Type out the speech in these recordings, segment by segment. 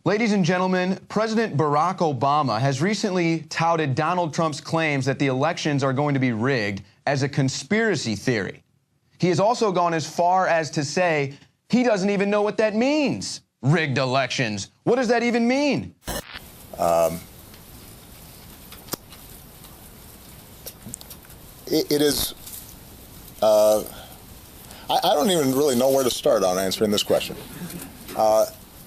Ladies and gentlemen, President Barack Obama has recently touted Donald Trump's claims that the elections are going to be rigged as a conspiracy theory. He has also gone as far as to say he doesn't even know what that means. Rigged elections. What does that even mean? It is, I don't even really know where to start on answering this question.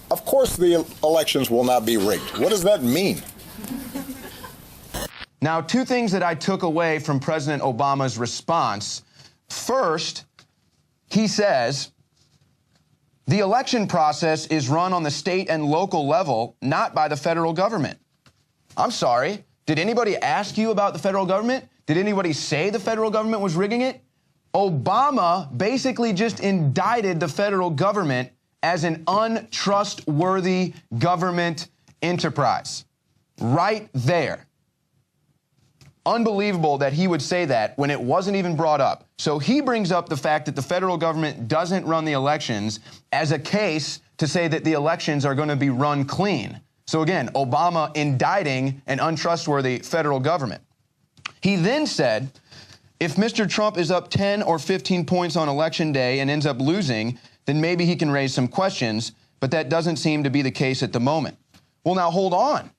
Of course the elections will not be rigged. What does that mean? Now, two things that I took away from President Obama's response. First, he says the election process is run on the state and local level, not by the federal government. I'm sorry, did anybody ask you about the federal government? Did anybody say the federal government was rigging it? Obama basically just indicted the federal government as an untrustworthy government enterprise. Right there. Unbelievable that he would say that when it wasn't even brought up. So he brings up the fact that the federal government doesn't run the elections as a case to say that the elections are going to be run clean. So again, Obama indicting an untrustworthy federal government. He then said, if Mr. Trump is up 10 or 15 points on election day and ends up losing, then maybe he can raise some questions, but that doesn't seem to be the case at the moment. Well, now hold on.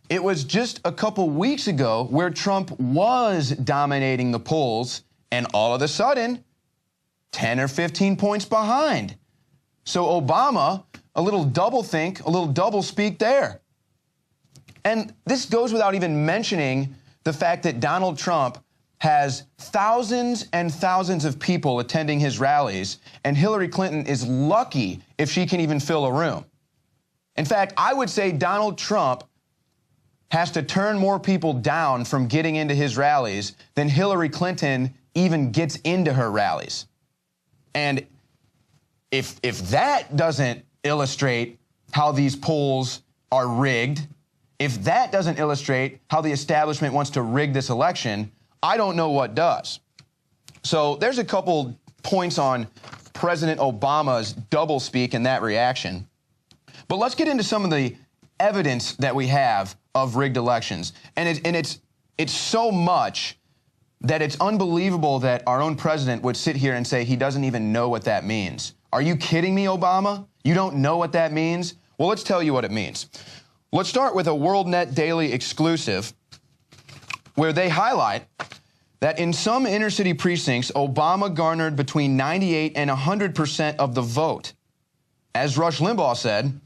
It was just a couple weeks ago where Trump was dominating the polls, and all of a sudden, 10 or 15 points behind. So Obama, a little double think, a little double speak there. And this goes without even mentioning the fact that Donald Trump has thousands and thousands of people attending his rallies, and Hillary Clinton is lucky if she can even fill a room. In fact, I would say Donald Trump has to turn more people down from getting into his rallies than Hillary Clinton even gets into her rallies. And if that doesn't illustrate how these polls are rigged, if that doesn't illustrate how the establishment wants to rig this election, I don't know what does. So there's a couple points on President Obama's doublespeak and that reaction. But let's get into some of the evidence that we have of rigged elections. And it's so much that it's unbelievable that our own president would sit here and say he doesn't even know what that means. Are you kidding me, Obama? You don't know what that means? Well, let's tell you what it means. Let's start with a WorldNet Daily exclusive where they highlight that in some inner city precincts, Obama garnered between 98 and 100% of the vote. As Rush Limbaugh said,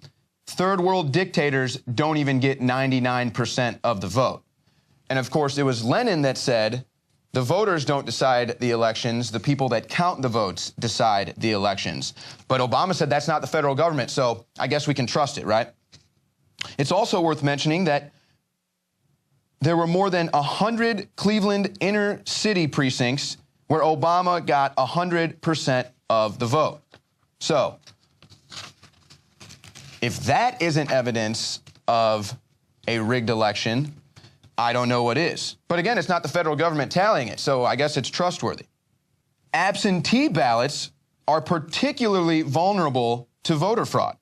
third world dictators don't even get 99% of the vote. And of course, it was Lenin that said, the voters don't decide the elections, the people that count the votes decide the elections. But Obama said that's not the federal government, so I guess we can trust it, right? It's also worth mentioning that there were more than 100 Cleveland inner city precincts where Obama got 100% of the vote. So, if that isn't evidence of a rigged election, I don't know what is. But again, it's not the federal government tallying it, so I guess it's trustworthy. Absentee ballots are particularly vulnerable to voter fraud.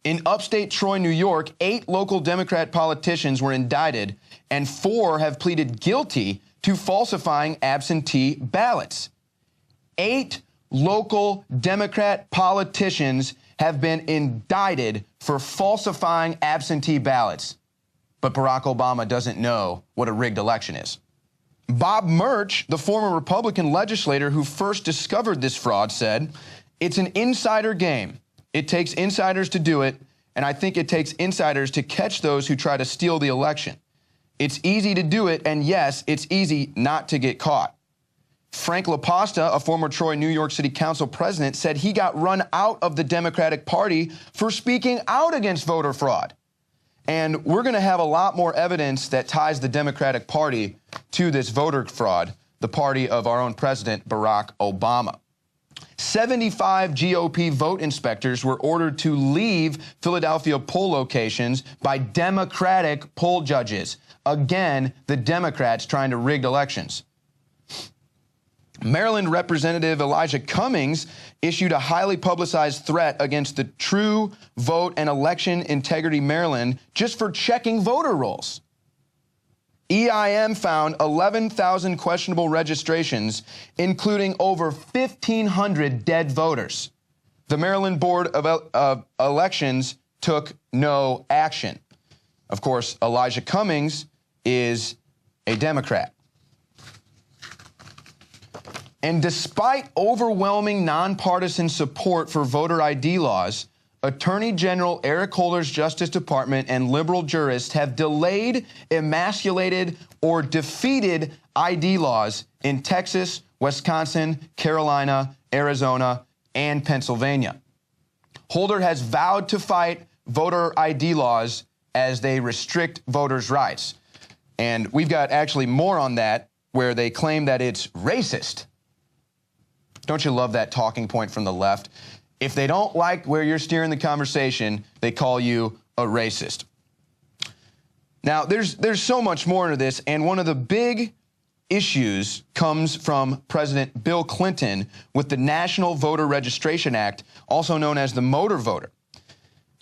In upstate Troy, New York, 8 local Democrat politicians were indicted, and 4 have pleaded guilty to falsifying absentee ballots. 8 local Democrat politicians have been indicted for falsifying absentee ballots. But Barack Obama doesn't know what a rigged election is. Bob Murch, the former Republican legislator who first discovered this fraud, said, "It's an insider game. It takes insiders to do it, and I think it takes insiders to catch those who try to steal the election. It's easy to do it, and yes, it's easy not to get caught." Frank LaPasta, a former Troy, New York City Council president, said he got run out of the Democratic Party for speaking out against voter fraud. And we're going to have a lot more evidence that ties the Democratic Party to this voter fraud, the party of our own president, Barack Obama. 75 GOP vote inspectors were ordered to leave Philadelphia poll locations by Democratic poll judges. Again, the Democrats trying to rig elections. Maryland Representative Elijah Cummings issued a highly publicized threat against the True Vote and Election Integrity Maryland just for checking voter rolls. EIM found 11,000 questionable registrations, including over 1,500 dead voters. The Maryland Board of Elections took no action. Of course, Elijah Cummings is a Democrat. And despite overwhelming nonpartisan support for voter ID laws, Attorney General Eric Holder's Justice Department and liberal jurists have delayed, emasculated, or defeated ID laws in Texas, Wisconsin, Carolina, Arizona, and Pennsylvania. Holder has vowed to fight voter ID laws as they restrict voters' rights. And we've got actually more on that, where they claim that it's racist. Don't you love that talking point from the left? If they don't like where you're steering the conversation, they call you a racist. Now, there's so much more into this, and one of the big issues comes from President Bill Clinton with the National Voter Registration Act, also known as the motor voter.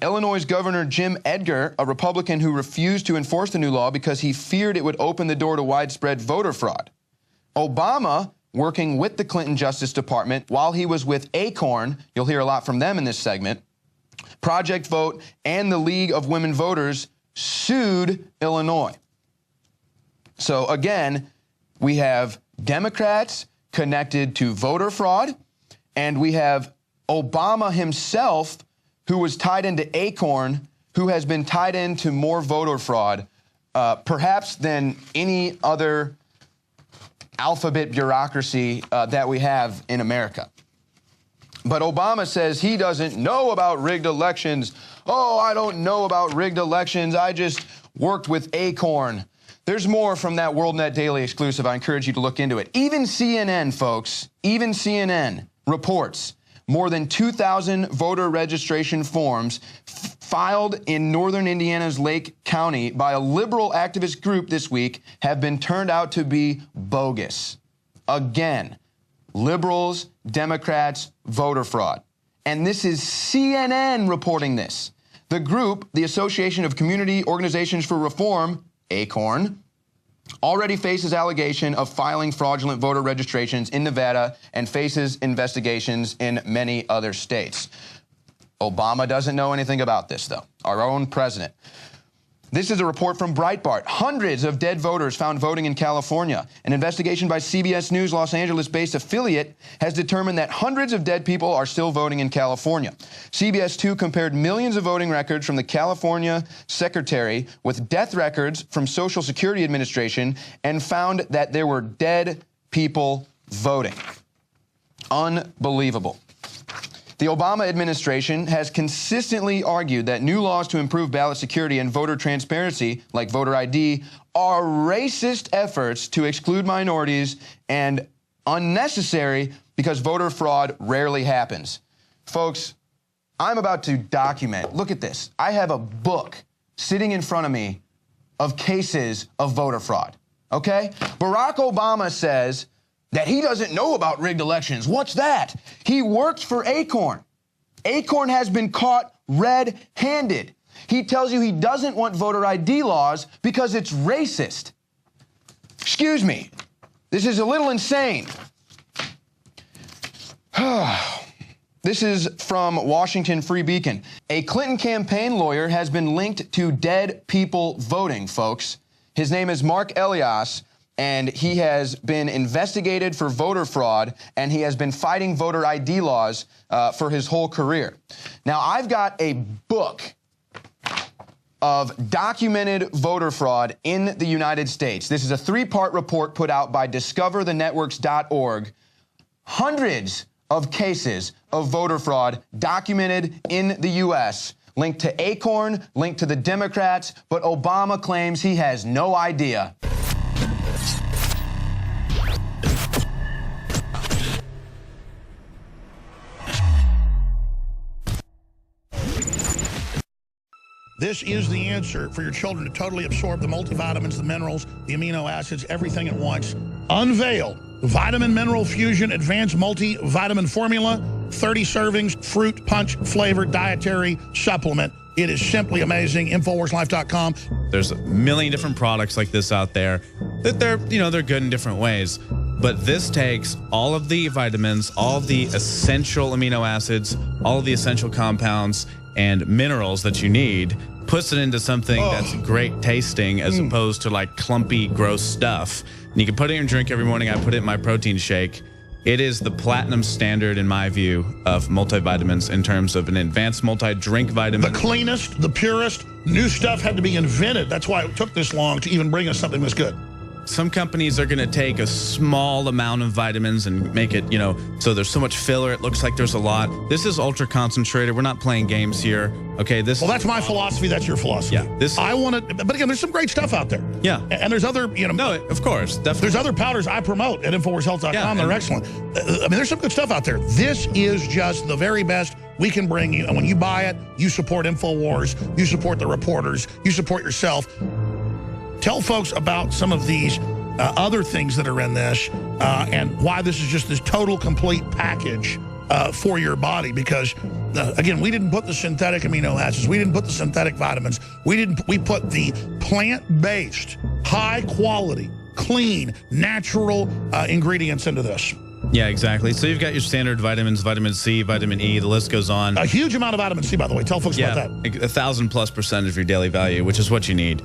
Illinois Governor Jim Edgar, a Republican who refused to enforce the new law because he feared it would open the door to widespread voter fraud. Obama, working with the Clinton Justice Department while he was with ACORN, you'll hear a lot from them in this segment, Project Vote, and the League of Women Voters, sued Illinois. So again, we have Democrats connected to voter fraud, and we have Obama himself, who was tied into ACORN, who has been tied into more voter fraud, perhaps than any other alphabet bureaucracy that we have in America. But Obama says he doesn't know about rigged elections. Oh, I don't know about rigged elections. I just worked with ACORN. There's more from that WorldNet Daily exclusive. I encourage you to look into it. Even CNN, folks, even CNN reports more than 2,000 voter registration forms filed in northern Indiana's Lake County by a liberal activist group this week have been turned out to be bogus. Again, liberals, Democrats, voter fraud. And this is CNN reporting this. The group, the Association of Community Organizations for Reform, ACORN, already faces allegation of filing fraudulent voter registrations in Nevada and faces investigations in many other states. Obama doesn't know anything about this, though. Our own president. This is a report from Breitbart. Hundreds of dead voters found voting in California. An investigation by CBS News Los Angeles-based affiliate has determined that hundreds of dead people are still voting in California. CBS 2 compared millions of voting records from the California Secretary with death records from Social Security Administration and found that there were dead people voting. Unbelievable. The Obama administration has consistently argued that new laws to improve ballot security and voter transparency, like voter ID, are racist efforts to exclude minorities and unnecessary because voter fraud rarely happens. Folks, I'm about to document. Look at this. I have a book sitting in front of me of cases of voter fraud, okay? Barack Obama says that he doesn't know about rigged elections. What's that? He works for ACORN. ACORN has been caught red-handed. He tells you he doesn't want voter ID laws because it's racist. Excuse me. This is a little insane. This is from Washington Free Beacon. A Clinton campaign lawyer has been linked to dead people voting, folks. His name is Mark Elias, and he has been investigated for voter fraud, and he has been fighting voter ID laws for his whole career. Now, I've got a book of documented voter fraud in the United States. This is a 3-part report put out by discoverthenetworks.org. Hundreds of cases of voter fraud documented in the U.S., linked to ACORN, linked to the Democrats, but Obama claims he has no idea. This is the answer for your children to totally absorb the multivitamins, the minerals, the amino acids, everything at once. Unveil Vitamin Mineral Fusion Advanced Multivitamin Formula, 30 servings, fruit punch flavored dietary supplement. It is simply amazing. InfoWarsLife.com. There's a million different products like this out there that they're good in different ways. But this takes all of the vitamins, all of the essential amino acids, all of the essential compounds and minerals that you need, puts it into something that's great tasting as opposed to like clumpy, gross stuff. And you can put it in your drink every morning. I put it in my protein shake. It is the platinum standard, in my view, of multivitamins in terms of an advanced multi-drink vitamin. The cleanest, the purest, new stuff had to be invented. That's why it took this long to even bring us something this good. Some companies are going to take a small amount of vitamins and make it, so there's so much filler, it looks like there's a lot. This is ultra concentrated. We're not playing games here. Okay, well, that's my philosophy. That's your philosophy. Yeah, I want to, but again, there's some great stuff out there. Yeah, and there's other, No, of course, definitely. There's other powders I promote at InfoWarsHealth.com. Yeah, they're excellent. I mean, there's some good stuff out there. This is just the very best we can bring you, and when you buy it, you support InfoWars, you support the reporters, you support yourself. Tell folks about some of these other things that are in this and why this is just this total, complete package for your body. Because, again, we didn't put the synthetic amino acids. We didn't put the synthetic vitamins. We put the plant-based, high-quality, clean, natural ingredients into this. Yeah, exactly. So you've got your standard vitamins, vitamin C, vitamin E, the list goes on. A huge amount of vitamin C, by the way. Tell folks about that. 1,000+% of your daily value, which is what you need.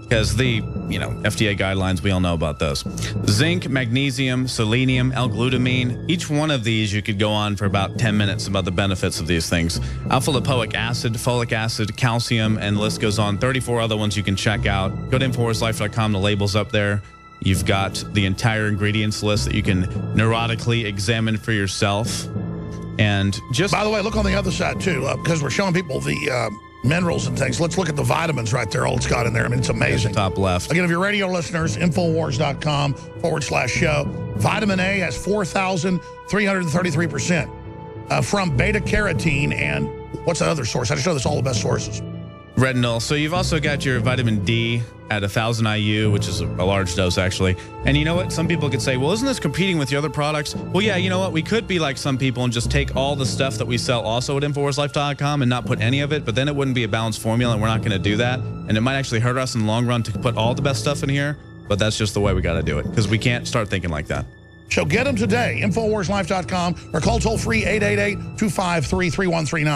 Because the, FDA guidelines, we all know about those. Zinc, magnesium, selenium, L-glutamine. Each one of these, you could go on for about 10 minutes about the benefits of these things. Alpha-lipoic acid, folic acid, calcium, and the list goes on. 34 other ones you can check out. Go to InfoWarsLife.com. The label's up there. You've got the entire ingredients list that you can neurotically examine for yourself. And just... By the way, look on the other side, too, because we're showing people the... minerals and things. Let's look at the vitamins right there. All it's got in there. I mean, it's amazing. Top left. Again, if you're radio listeners, InfoWars.com/show. Vitamin A has 4,333% from beta carotene and what's that other source? I just know that's all the best sources. Retinol. So you've also got your vitamin D at 1,000 IU, which is a large dose, actually. And you know what? Some people could say, well, isn't this competing with your other products? Well, yeah, you know what? We could be like some people and just take all the stuff that we sell also at InfoWarsLife.com and not put any of it, but then it wouldn't be a balanced formula, and we're not going to do that. And it might actually hurt us in the long run to put all the best stuff in here, but that's just the way we got to do it, because we can't start thinking like that. So get them today, InfoWarsLife.com, or call toll-free 888-253-3139.